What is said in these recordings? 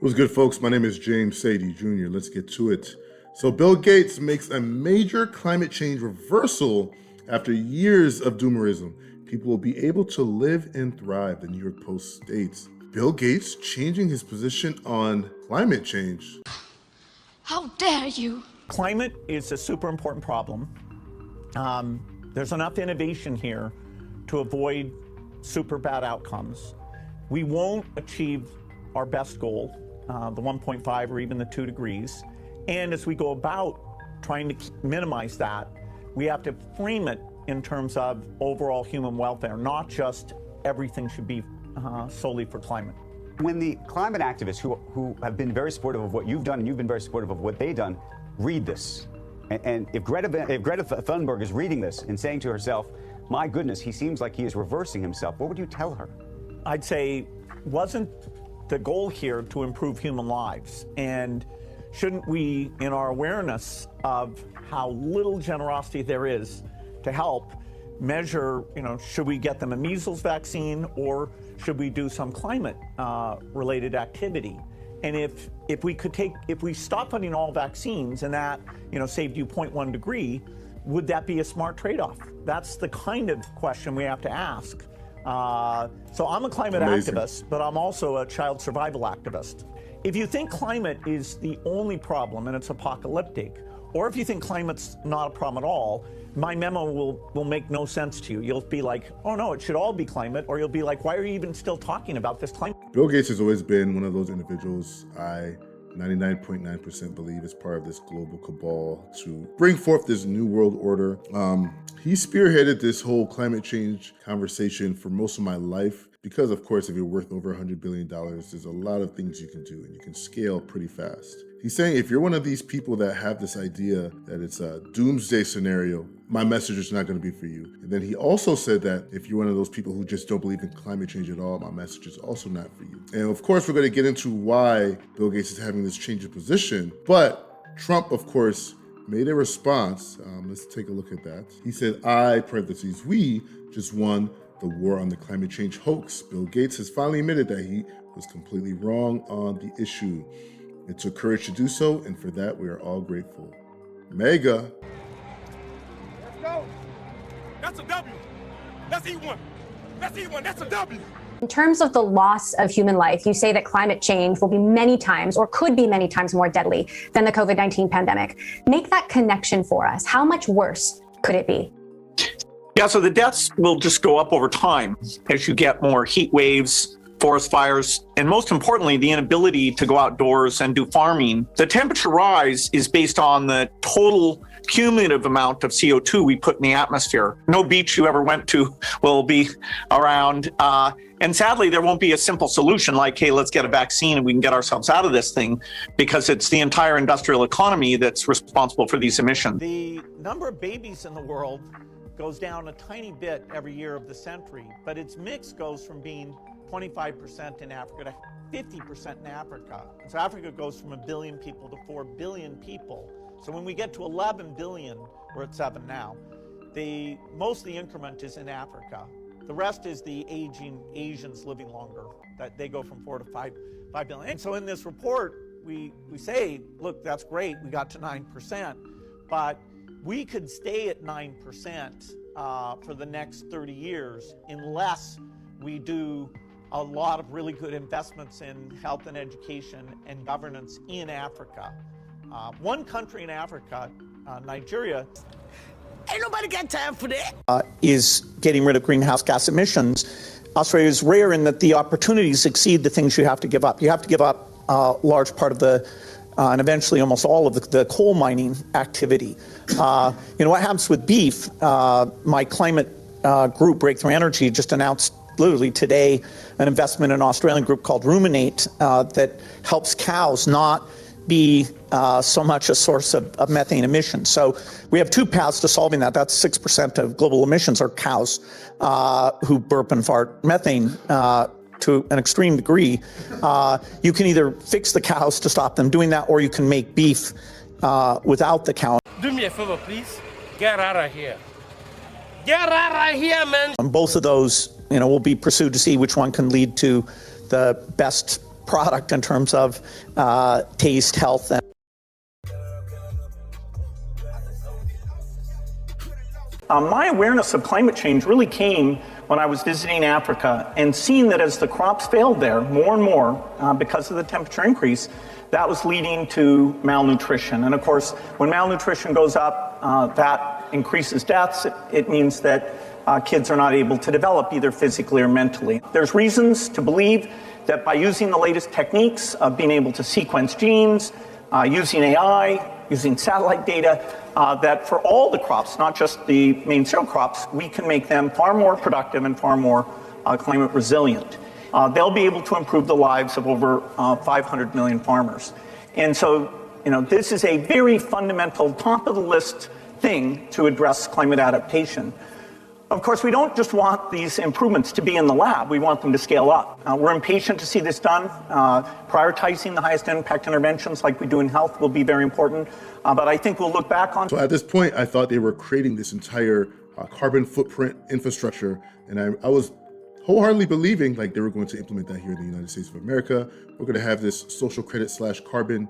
What's good, folks? My name is James Saydee Jr. Let's get to it. So Bill Gates makes a major climate change reversal after years of doomerism. People will be able to live and thrive, the New York Post states. Bill Gates changing his position on climate change. How dare you? Climate is a super important problem. There's enough innovation here to avoid super bad outcomes. We won't achieve our best goal, the 1.5 or even the 2 degrees. And as we go about trying to minimize that, we have to frame it in terms of overall human welfare, not just everything should be solely for climate. When the climate activists who have been very supportive of what you've done and you've been very supportive of what they've done, read this. And if Greta Thunberg is reading this and saying to herself, my goodness, he seems like he is reversing himself, what would you tell her? I'd say, wasn't the goal here to improve human lives? And shouldn't we, in our awareness of how little generosity there is to help, measure, should we get them a measles vaccine or should we do some climate related activity? And if we stop funding all vaccines and that, saved you 0.1 degree, would that be a smart trade-off? That's the kind of question we have to ask. So I'm a climate activist, but I'm also a child survival activist. If you think climate is the only problem and it's apocalyptic, or if you think climate's not a problem at all, my memo will make no sense to you. You'll be like, oh no, it should all be climate, or you'll be like, why are you even still talking about this climate? Bill Gates has always been one of those individuals I 99.9% believe is part of this global cabal to bring forth this new world order. He spearheaded this whole climate change conversation for most of my life because, of course, if you're worth over $100 billion, there's a lot of things you can do and you can scale pretty fast. He's saying if you're one of these people that have this idea that it's a doomsday scenario, my message is not going to be for you. And then he also said that if you're one of those people who just don't believe in climate change at all, my message is also not for you. And of course, we're going to get into why Bill Gates is having this change of position. But Trump, of course, made a response. Let's take a look at that. He said, parentheses, we just won the war on the climate change hoax. Bill Gates has finally admitted that he was completely wrong on the issue. It took courage to do so, and for that, we are all grateful. Mega. Let's go. That's a W. Let's eat one. Let's eat one. That's a W. In terms of the loss of human life, you say that climate change will be many times or could be many times more deadly than the COVID-19 pandemic. Make that connection for us. How much worse could it be? Yeah, so the deaths will just go up over time as you get more heat waves, forest fires, and most importantly, the inability to go outdoors and do farming. The temperature rise is based on the total cumulative amount of CO2 we put in the atmosphere. No beach you ever went to will be around. And sadly, there won't be a simple solution like, hey, let's get a vaccine and we can get ourselves out of this thing, because it's the entire industrial economy that's responsible for these emissions. The number of babies in the world goes down a tiny bit every year of the century, but its mix goes from being 25% in Africa to 50% in Africa. So Africa goes from 1 billion people to 4 billion people. So when we get to 11 billion, we're at 7 now, most of the increment is in Africa. The rest is the aging Asians living longer, that they go from 4 to 5 billion. And so in this report, we say, look, that's great, we got to 9%, but we could stay at 9% for the next 30 years unless we do a lot of really good investments in health and education and governance in Africa. One country in Africa, Nigeria, ain't nobody got time for that, is getting rid of greenhouse gas emissions. Australia is rare in that the opportunities exceed the things you have to give up. You have to give up a large part of and eventually almost all of the coal mining activity. What happens with beef? My climate group, Breakthrough Energy, just announced literally today an investment in an Australian group called Ruminate that helps cows not be so much a source of methane emissions. So we have two paths to solving that. That's 6% of global emissions are cows who burp and fart methane to an extreme degree. You can either fix the cows to stop them doing that, or you can make beef without the cow. Do me a favor, please. Get out of here. Get out of here, man. And both of those, will be pursued to see which one can lead to the best product in terms of taste, health, and my awareness of climate change really came when I was visiting Africa and seeing that as the crops failed there more and more because of the temperature increase, that was leading to malnutrition. And of course, when malnutrition goes up, that increases deaths. It means that kids are not able to develop either physically or mentally. There's reasons to believe that by using the latest techniques of being able to sequence genes, using AI, using satellite data, that for all the crops, not just the main cereal crops, we can make them far more productive and far more climate resilient. They'll be able to improve the lives of over 500 million farmers. And so, this is a very fundamental, top of the list thing to address climate adaptation. Of course, we don't just want these improvements to be in the lab. We want them to scale up. We're impatient to see this done. Prioritizing the highest impact interventions like we do in health will be very important. But I think we'll look back on. So at this point, I thought they were creating this entire carbon footprint infrastructure. And I was wholeheartedly believing like they were going to implement that here in the United States of America. We're going to have this social credit / carbon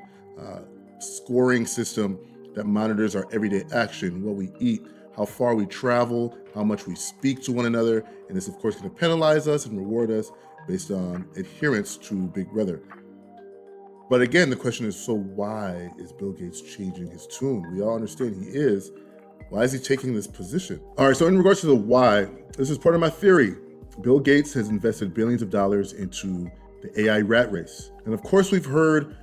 scoring system that monitors our everyday action, what we eat, how far we travel, how much we speak to one another, and it's of course going to penalize us and reward us based on adherence to Big Brother. But again, the question is, so why is Bill Gates changing his tune? We all understand he is. Why is he taking this position? All right, so in regards to the why, this is part of my theory. Bill Gates has invested billions of dollars into the AI rat race. And of course, we've heard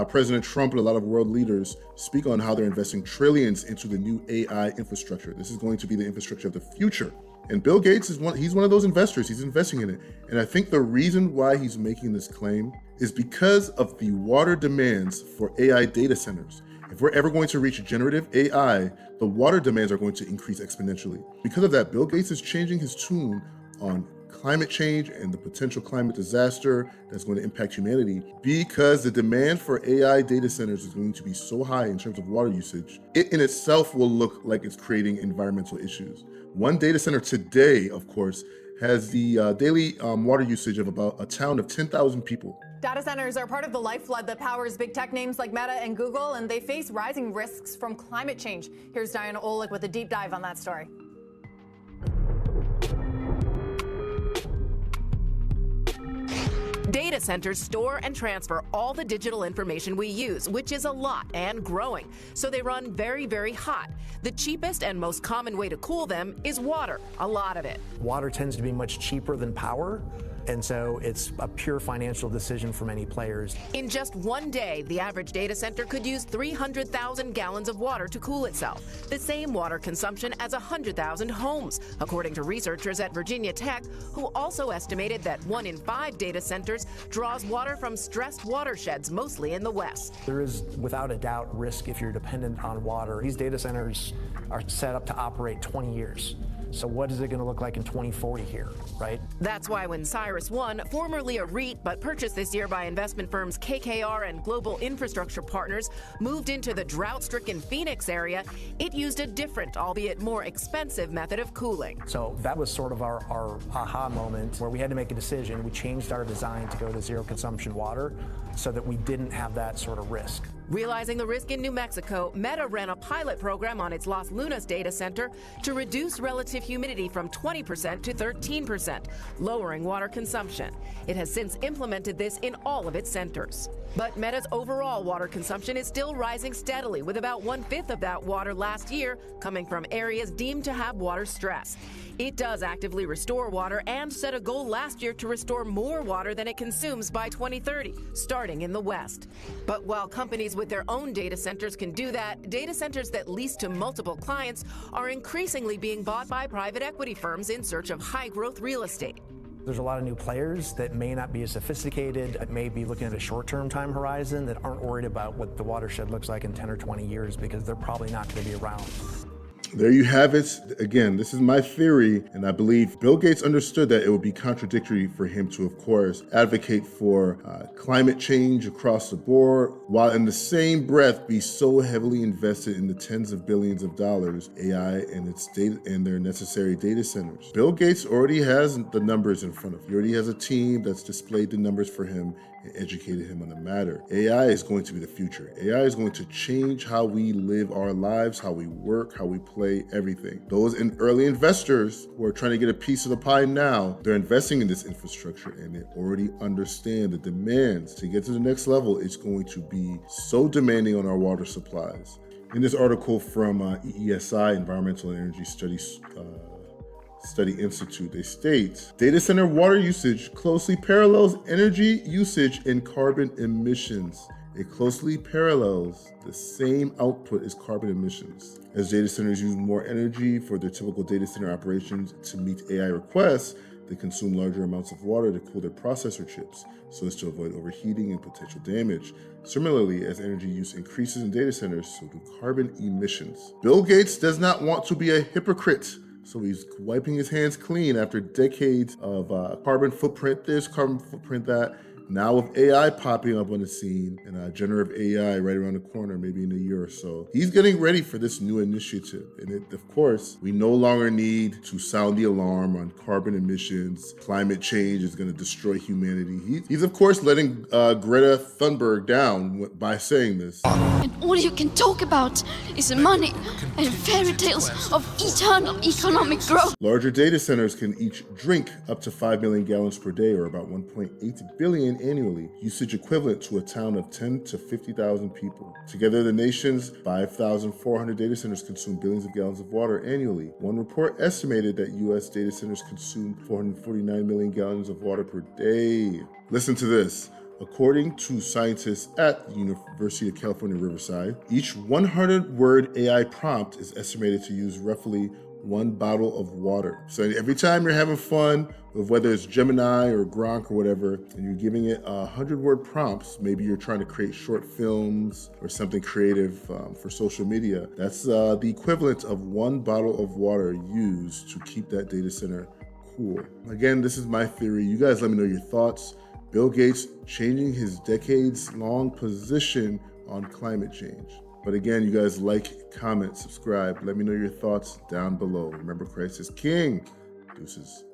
President Trump and a lot of world leaders speak on how they're investing trillions into the new AI infrastructure. This is going to be the infrastructure of the future. And Bill Gates he's one of those investors. He's investing in it. And I think the reason why he's making this claim is because of the water demands for AI data centers. If we're ever going to reach generative AI, the water demands are going to increase exponentially. Because of that, Bill Gates is changing his tune on climate change and the potential climate disaster that's going to impact humanity, because the demand for AI data centers is going to be so high in terms of water usage, it in itself will look like it's creating environmental issues. One data center today, of course, has the daily water usage of about a town of 10,000 people. Data centers are part of the lifeblood that powers big tech names like Meta and Google, and they face rising risks from climate change. Here's Diana Olick with a deep dive on that story. Data centers store and transfer all the digital information we use, which is a lot and growing. So they run very, very hot. The cheapest and most common way to cool them is water, a lot of it. Water tends to be much cheaper than power. And so it's a pure financial decision for many players. In just one day, the average data center could use 300,000 gallons of water to cool itself, the same water consumption as 100,000 homes, according to researchers at Virginia Tech, who also estimated that 1 in 5 data centers draws water from stressed watersheds, mostly in the West. There is, without a doubt, risk if you're dependent on water. These data centers are set up to operate 20 years. So what is it going to look like in 2040 here, right? That's why when CyrusOne, formerly a REIT but purchased this year by investment firms KKR and Global Infrastructure Partners, moved into the drought-stricken Phoenix area, it used a different, albeit more expensive method of cooling. So that was sort of our aha moment where we had to make a decision. We changed our design to go to zero consumption water so that we didn't have that sort of risk. Realizing the risk in New Mexico, Meta ran a pilot program on its Los Lunas data center to reduce relative humidity from 20% to 13%, lowering water consumption. It has since implemented this in all of its centers. But Meta's overall water consumption is still rising steadily, with about 1/5 of that water last year coming from areas deemed to have water stress. It does actively restore water and set a goal last year to restore more water than it consumes by 2030, starting in the West. But while companies with their own data centers can do that, data centers that lease to multiple clients are increasingly being bought by private equity firms in search of high-growth real estate. There's a lot of new players that may not be as sophisticated, that may be looking at a short-term time horizon, that aren't worried about what the watershed looks like in 10 or 20 years because they're probably not going to be around. There you have it. Again, this is my theory, and I believe Bill Gates understood that it would be contradictory for him to, of course, advocate for climate change across the board, while in the same breath be so heavily invested in the tens of billions of dollars AI and its data and their necessary data centers. Bill Gates already has the numbers in front of him. He already has a team that's displayed the numbers for him and educated him on the matter. AI is going to be the future. AI is going to change how we live our lives, how we work, how we play, everything. Those early investors who are trying to get a piece of the pie now, they're investing in this infrastructure and they already understand the demands to get to the next level. It's going to be so demanding on our water supplies. In this article from EESI, Environmental and Energy Study Institute, they state, data center water usage closely parallels energy usage and carbon emissions. It closely parallels the same output as carbon emissions. As data centers use more energy for their typical data center operations to meet AI requests, they consume larger amounts of water to cool their processor chips so as to avoid overheating and potential damage. Similarly, as energy use increases in data centers, so do carbon emissions. Bill Gates does not want to be a hypocrite, so he's wiping his hands clean after decades of carbon footprint this, carbon footprint that. Now with AI popping up on the scene and generative AI right around the corner, maybe in a year or so, he's getting ready for this new initiative. And of course, we no longer need to sound the alarm on carbon emissions. Climate change is going to destroy humanity. He's of course letting Greta Thunberg down by saying this. And all you can talk about is money and fairy tales of eternal economic growth. Larger data centers can each drink up to 5 million gallons per day, or about 1.8 billion annually, usage equivalent to a town of 10 to 50,000 people. Together, the nation's 5,400 data centers consume billions of gallons of water annually. One report estimated that U.S. data centers consume 449 million gallons of water per day. Listen to this. According to scientists at the University of California, Riverside, each 100-word AI prompt is estimated to use roughly 1 bottle of water. So every time you're having fun with whether it's Gemini or Grok or whatever, and you're giving it 100-word prompts, maybe you're trying to create short films or something creative for social media, that's the equivalent of 1 bottle of water used to keep that data center cool. Again, this is my theory. You guys let me know your thoughts. Bill Gates changing his decades-long position on climate change. But again, you guys like, comment, subscribe. Let me know your thoughts down below. Remember, Christ is King. Deuces.